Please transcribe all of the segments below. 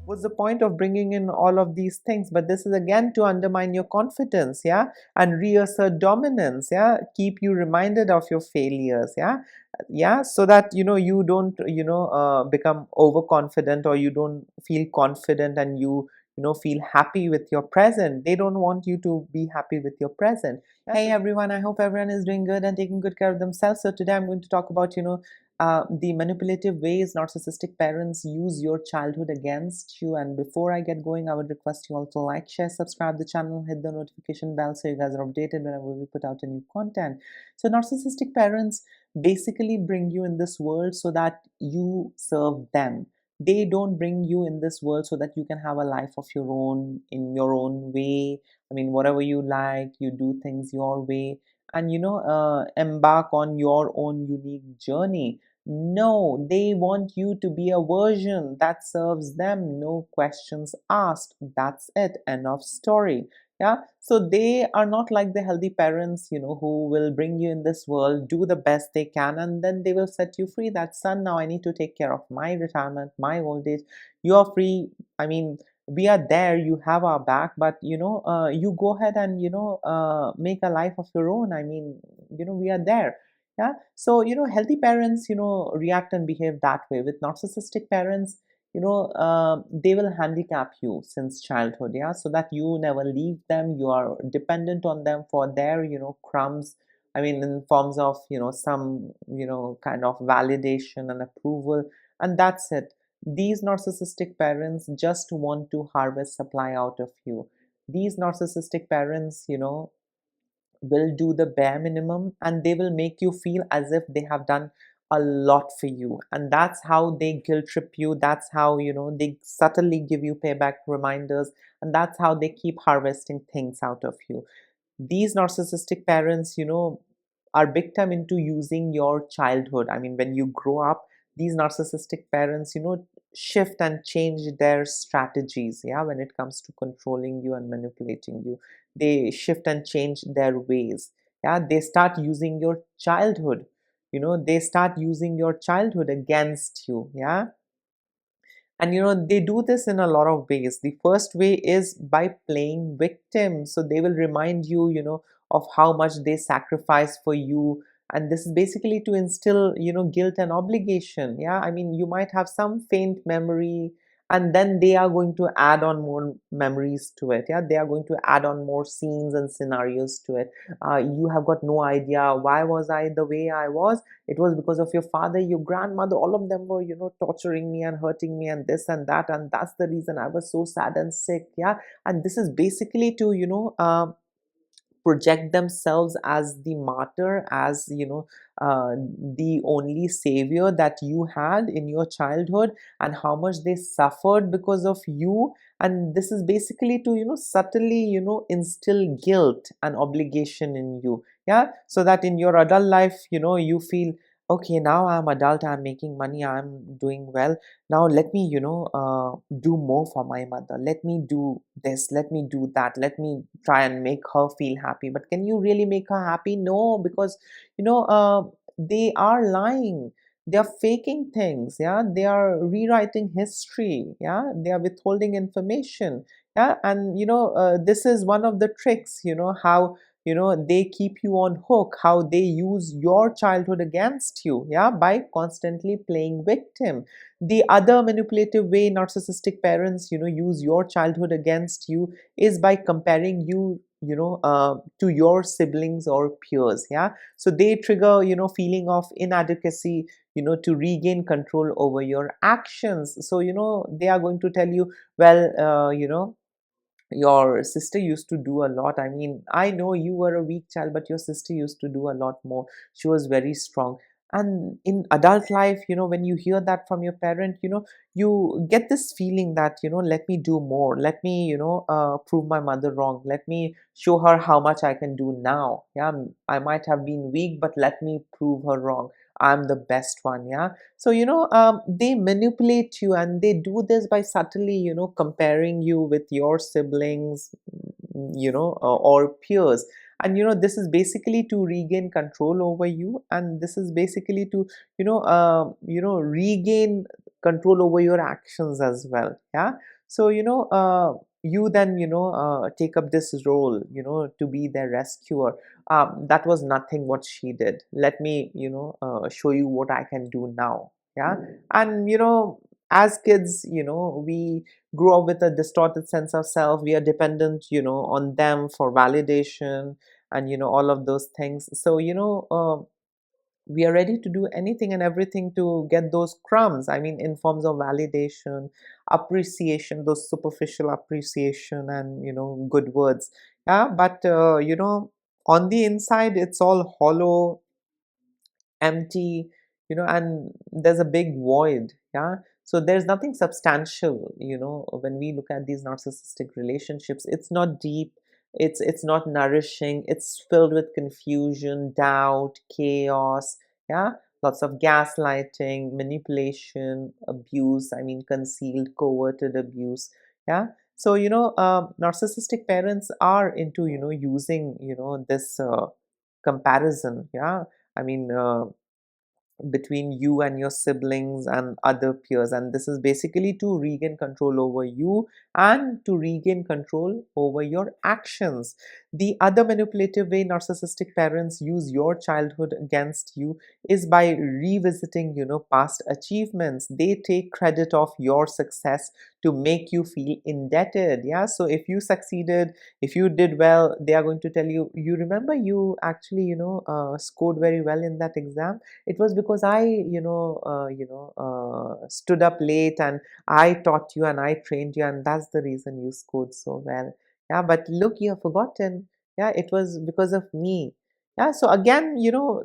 What's the point of bringing in all of these things? But this is again to undermine your confidence, yeah, and reassert dominance, yeah, keep you reminded of your failures, yeah, so that you don't become overconfident, or you don't feel confident, and you feel happy with your present. They don't want you to be happy with your present. Hey everyone, I hope everyone is doing good and taking good care of themselves. So today I'm going to talk about the manipulative ways narcissistic parents use your childhood against you. And before I get going, I would request you all to like, share, subscribe the channel, hit the notification bell so you guys are updated whenever we put out a new content. So narcissistic parents basically bring you in this world so that you serve them. They don't bring you in this world so that you can have a life of your own, in your own way. I mean, whatever you like, you do things your way, and embark on your own unique journey. No, they want you to be a version that serves them, no questions asked. That's it. End of story. Yeah. So they are not like the healthy parents, who will bring you in this world, do the best they can, and then they will set you free. That son, now I need to take care of my retirement, my old age. You are free. I mean, we are there, you have our back, but you go ahead and make a life of your own. I mean, we are there. Yeah. So healthy parents react and behave that way. With narcissistic parents, they will handicap you since childhood, yeah, so that you never leave them. You are dependent on them for their crumbs. I mean, in forms of some kind of validation and approval, and that's it. These narcissistic parents just want to harvest supply out of you. These narcissistic parents will do the bare minimum, and they will make you feel as if they have done a lot for you, and that's how they guilt trip you. That's how they subtly give you payback reminders, and that's how they keep harvesting things out of you. These narcissistic parents are big time into using your childhood. I mean, when you grow up, these narcissistic parents shift and change their strategies, yeah, when it comes to controlling you and manipulating you. They shift and change their ways. Yeah, they start using your childhood. They start using your childhood against you. Yeah. And they do this in a lot of ways. The first way is by playing victim. So they will remind you, of how much they sacrifice for you. And this is basically to instill, guilt and obligation. Yeah. I mean, you might have some faint memory, and then they are going to add on more memories to it. Yeah. They are going to add on more scenes and scenarios to it. You have got no idea, why was I the way I was? It was because of your father, your grandmother, all of them were torturing me and hurting me and this and that, and that's the reason I was so sad and sick. Yeah. And this is basically to project themselves as the martyr, as the only savior that you had in your childhood, and how much they suffered because of you. And this is basically to subtly instill guilt and obligation in you. Yeah, so that in your adult life you feel, okay, now I'm adult, I'm making money, I'm doing well. Now let me do more for my mother. Let me do this, let me do that, let me try and make her feel happy. But can you really make her happy? No, because they are lying. They are faking things. Yeah, they are rewriting history. Yeah, they are withholding information. Yeah. And this is one of the tricks, how they keep you on hook, how they use your childhood against you, yeah, by constantly playing victim. The other manipulative way narcissistic parents use your childhood against you is by comparing you to your siblings or peers. Yeah. So they trigger feeling of inadequacy to regain control over your actions. So they are going to tell you, well, your sister used to do a lot. I mean, I know you were a weak child, but your sister used to do a lot more. She was very strong. And in adult life, when you hear that from your parent, you get this feeling that let me do more, let me prove my mother wrong, let me show her how much I can do now. Yeah, I might have been weak, but let me prove her wrong. I'm the best one. Yeah. So they manipulate you, and they do this by subtly comparing you with your siblings, or peers. And this is basically to regain control over you, and this is basically to regain control over your actions as well. Yeah. So you then take up this role, to be their rescuer. That was nothing what she did. Let me show you what I can do now. Yeah. And as kids, we grow up with a distorted sense of self. We are dependent on them for validation, and all of those things. So we are ready to do anything and everything to get those crumbs. I mean, in forms of validation, appreciation, those superficial appreciation, and good words. Yeah. But on the inside, it's all hollow, empty, and there's a big void. Yeah. So there's nothing substantial. When we look at these narcissistic relationships, it's not deep, it's not nourishing, it's filled with confusion, doubt, chaos. Yeah. Lots of gaslighting, manipulation, abuse, I mean concealed, coverted abuse. Yeah. So narcissistic parents are into using this comparison. Yeah. I mean, between you and your siblings and other peers, and this is basically to regain control over you and to regain control over your actions. The other manipulative way narcissistic parents use your childhood against you is by revisiting past achievements. They take credit of your success to make you feel indebted. Yeah. So if you succeeded, if you did well, they are going to tell you, you remember you actually scored very well in that exam. It was because I stood up late and I taught you and I trained you, and that's the reason you scored so well. Yeah, but look, you have forgotten. Yeah, it was because of me. Yeah, so again,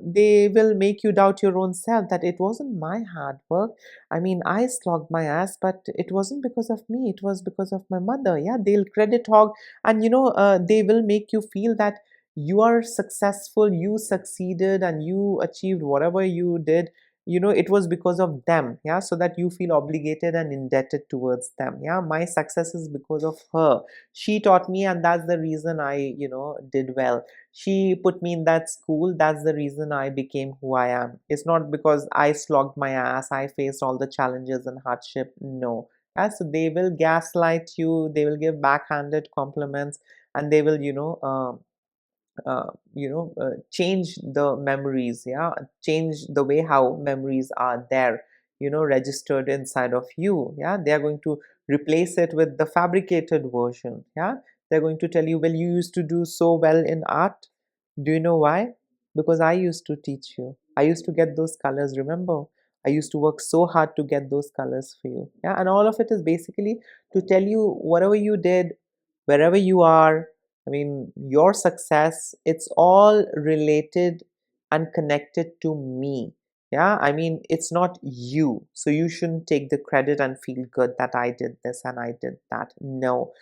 they will make you doubt your own self, that it wasn't my hard work. I mean, I slogged my ass, but it wasn't because of me, it was because of my mother. Yeah, they'll credit hog, and they will make you feel that you are successful, you succeeded, and you achieved whatever you did. It was because of them. Yeah, so that you feel obligated and indebted towards them. Yeah, my success is because of her. She taught me, and that's the reason I did well. She put me in that school, that's the reason I became who I am. It's not because I slogged my ass, I faced all the challenges and hardship. No. Yeah, so they will gaslight you, they will give backhanded compliments, and they will change the memories. Yeah, change the way how memories are there, registered inside of you. Yeah, they are going to replace it with the fabricated version. Yeah, they're going to tell you, well, you used to do so well in art. Do you know why? Because I used to teach you, I used to get those colors, remember? I used to work so hard to get those colors for you. Yeah, and all of it is basically to tell you, whatever you did, wherever you are, I mean, your success, it's all related and connected to me. Yeah, I mean, it's not you. So you shouldn't take the credit and feel good that I did this and I did that. No,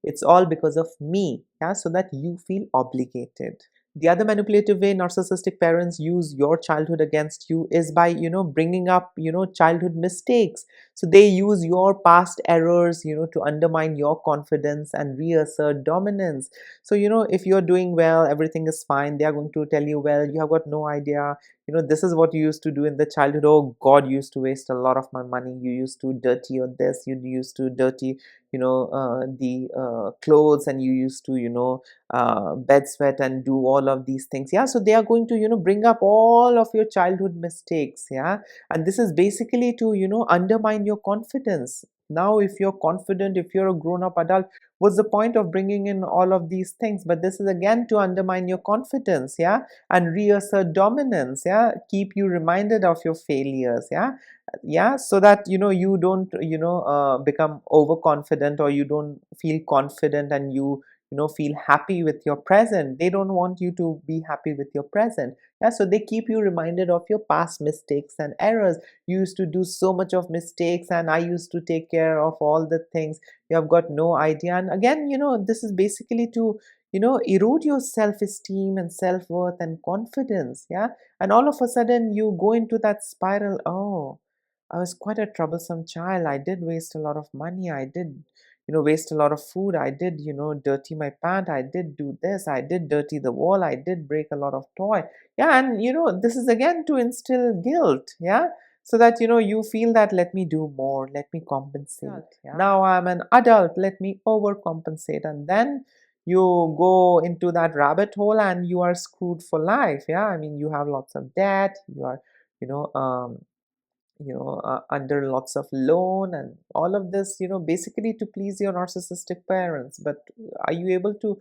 it's all because of me. Yeah, so that you feel obligated. The other manipulative way narcissistic parents use your childhood against you is by bringing up childhood mistakes. So they use your past errors to undermine your confidence and reassert dominance. So if you're doing well, everything is fine, they are going to tell you, well, you have got no idea, this is what you used to do in the childhood. Oh god, you used to waste a lot of my money, you used to dirty your this, you used to dirty the clothes, and you used to bed sweat and do all of these things. Yeah, so they are going to bring up all of your childhood mistakes. Yeah, and this is basically to undermine your confidence. Now if you're confident, if you're a grown up adult, what's the point of bringing in all of these things? But this is again to undermine your confidence. Yeah, and reassert dominance. Yeah, keep you reminded of your failures. Yeah, yeah, so that you don't become overconfident, or you don't feel confident, and you feel happy with your present. They don't want you to be happy with your present. Yeah, so they keep you reminded of your past mistakes and errors. You used to do so much of mistakes, and I used to take care of all the things. You have got no idea. And again, this is basically to erode your self-esteem and self-worth and confidence. Yeah, and all of a sudden you go into that spiral. Oh, I was quite a troublesome child. I did waste a lot of money. I did, waste a lot of food. I did, dirty my pant. I did do this. I did dirty the wall. I did break a lot of toy. Yeah, and this is again to instill guilt. Yeah. so that you feel that let me do more, let me compensate. Yeah. Now I'm an adult, let me overcompensate, and then you go into that rabbit hole and you are screwed for life. Yeah, I mean, you have lots of debt, you are you know um, under lots of loan and all of this, basically to please your narcissistic parents. But are you able to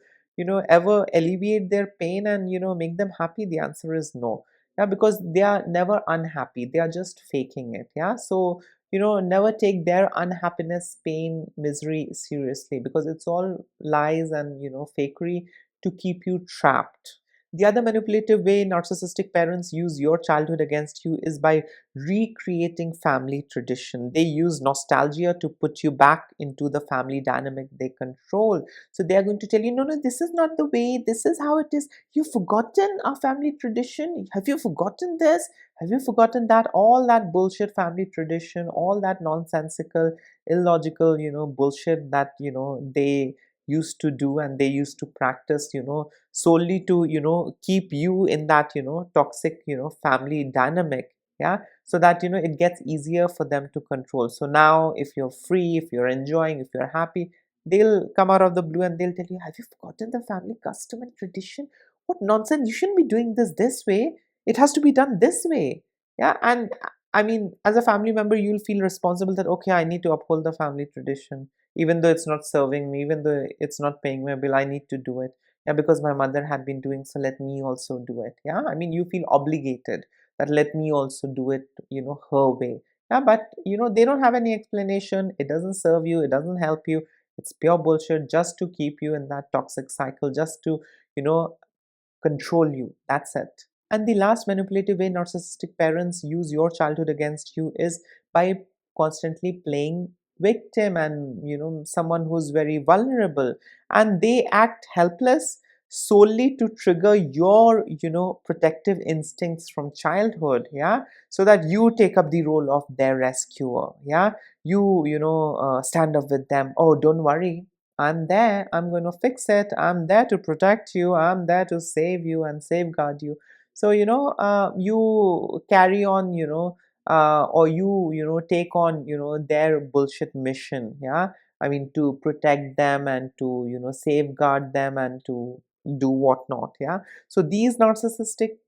ever alleviate their pain and make them happy? The answer is no. Yeah, because they are never unhappy, they are just faking it. Yeah, so never take their unhappiness, pain, misery seriously, because it's all lies and fakery to keep you trapped. The other manipulative way narcissistic parents use your childhood against you is by recreating family tradition. They use nostalgia to put you back into the family dynamic they control. So they are going to tell you, no, no, this is not the way, this is how it is. You've forgotten our family tradition. Have you forgotten this? Have you forgotten that? All that bullshit family tradition, all that nonsensical, illogical, bullshit that, they used to do and they used to practice, solely to, keep you in that, toxic, family dynamic. Yeah, so that it gets easier for them to control. So now if you're free, if you're enjoying, if you're happy, they'll come out of the blue and they'll tell you, have you forgotten the family custom and tradition? What nonsense, you shouldn't be doing this way, it has to be done this way. Yeah, and I mean, as a family member, you'll feel responsible that okay, I need to uphold the family tradition, even though it's not serving me, even though it's not paying my bill, I need to do it. Yeah, because my mother had been doing, so let me also do it. Yeah, I mean, you feel obligated that let me also do it, her way. Yeah, but they don't have any explanation, it doesn't serve you, it doesn't help you, it's pure bullshit, just to keep you in that toxic cycle, just to you know control you. That's it. And the last manipulative way narcissistic parents use your childhood against you is by constantly playing victim and someone who's very vulnerable, and they act helpless solely to trigger your protective instincts from childhood. Yeah, so that you take up the role of their rescuer. Yeah, you stand up with them. Oh, don't worry, I'm there. I'm going to fix it. I'm there to protect you. I'm there to save you and safeguard you. So, you carry on, or you take on, their bullshit mission. Yeah. I mean, to protect them and to, safeguard them and to do whatnot. Yeah. So these narcissistic,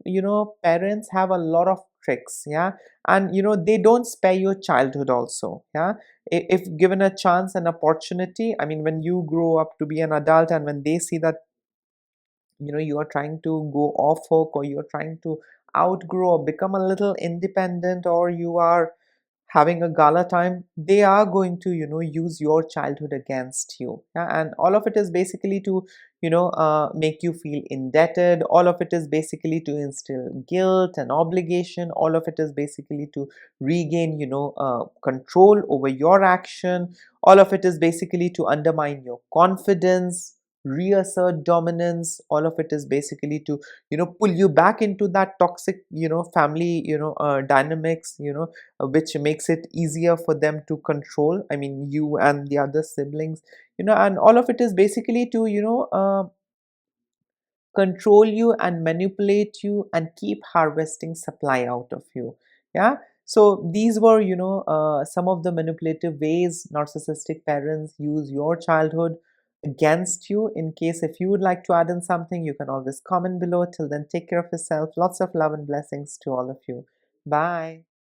parents have a lot of tricks. Yeah. And, they don't spare your childhood also. Yeah, if given a chance and opportunity. I mean, when you grow up to be an adult and when they see that you are trying to go off hook, or you're trying to outgrow or become a little independent, or you are having a gala time, they are going to use your childhood against you. Yeah? And all of it is basically to make you feel indebted. All of it is basically to instill guilt and obligation. All of it is basically to regain control over your action. All of it is basically to undermine your confidence, reassert dominance. All of it is basically to pull you back into that toxic family dynamics, which makes it easier for them to control, I mean, you and the other siblings. And all of it is basically to control you and manipulate you and keep harvesting supply out of you. Yeah, so these were some of the manipulative ways narcissistic parents use your childhood against you. In case if you would like to add in something, you can always comment below. Till then, take care of yourself. Lots of love and blessings to all of you. Bye.